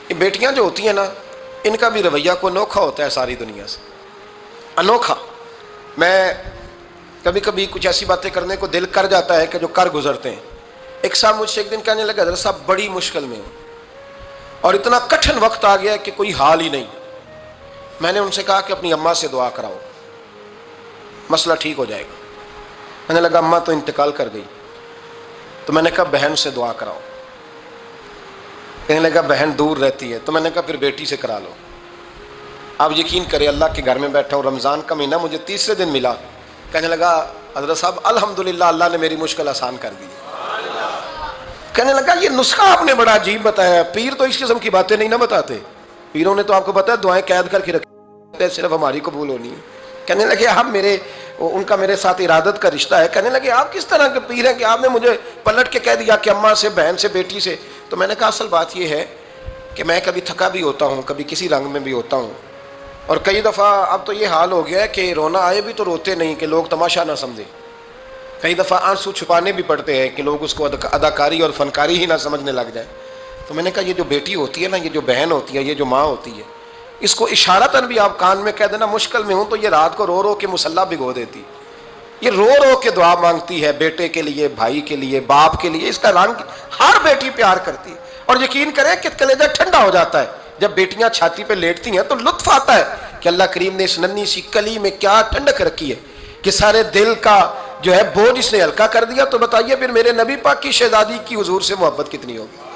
یہ بیٹیاں جو ہوتی ہیں نا، ان کا بھی رویہ کو انوکھا ہوتا ہے ساری دنیا سے، انوکھا۔ میں کبھی کبھی کچھ ایسی باتیں کرنے کو دل کر جاتا ہے کہ جو کر گزرتے ہیں۔ ایک صاحب مجھ سے ایک دن کہنے لگا، حضرت صاحب بڑی مشکل میں ہوں اور اتنا کٹھن وقت آ گیا کہ کوئی حال ہی نہیں۔ میں نے ان سے کہا کہ اپنی اماں سے دعا کراؤ، مسئلہ ٹھیک ہو جائے گا۔ میں نے لگا اماں تو انتقال کر گئی، تو میں نے کہا بہن سے دعا کراؤ۔ کہنے لگا بہن دور رہتی ہے، تو میں نے کہا پھر بیٹی سے کرا لو۔ آپ یقین کریں، اللہ کے گھر میں بیٹھا ہوں، رمضان کا مہینہ مجھے تیسرے دن ملا۔ کہنے لگا حضرت صاحب الحمدللہ اللہ نے میری مشکل آسان کر دی۔ کہنے لگا یہ نسخہ آپ نے بڑا عجیب بتایا، پیر تو اس قسم کی باتیں نہیں نہ بتاتے، پیروں نے تو آپ کو پتا ہے دعائیں قید کر کے رکھی، صرف ہماری قبول ہونی ہے۔ کہنے لگے آپ ان کا میرے ساتھ ارادت کا رشتہ ہے۔ کہنے لگے آپ کس طرح کے پیر ہیں کہ آپ نے مجھے پلٹ کے کہہ دیا کہ اماں سے، بہن سے، بیٹی سے؟ تو میں نے کہا اصل بات یہ ہے کہ میں کبھی تھکا بھی ہوتا ہوں، کبھی کسی رنگ میں بھی ہوتا ہوں، اور کئی دفعہ اب تو یہ حال ہو گیا ہے کہ رونا آئے بھی تو روتے نہیں کہ لوگ تماشا نہ سمجھیں، کئی دفعہ آنسو چھپانے بھی پڑتے ہیں کہ لوگ اس کو اداکاری اور فنکاری ہی نہ سمجھنے لگ جائیں۔ تو میں نے کہا یہ جو بیٹی ہوتی ہے نا، یہ جو بہن ہوتی ہے، یہ جو ماں ہوتی ہے، اس کو اشارتاً بھی آپ کان میں کہہ دینا مشکل میں ہوں تو یہ رات کو رو رو کے مصلی بھگو دیتی، یہ رو رو کے دعا مانگتی ہے بیٹے کے لیے، بھائی کے لیے، باپ کے لیے۔ اس کا رنگ ہر بیٹی پیار کرتی ہے، اور یقین کریں کہ کلیجہ ٹھنڈا ہو جاتا ہے جب بیٹیاں چھاتی پہ لیٹتی ہیں، تو لطف آتا ہے کہ اللہ کریم نے اس ننھی سی کلی میں کیا ٹھنڈک رکھی ہے کہ سارے دل کا جو ہے بوجھ اس نے ہلکا کر دیا۔ تو بتائیے پھر میرے نبی پاک کی شہزادی کی حضور سے محبت کتنی ہوگی۔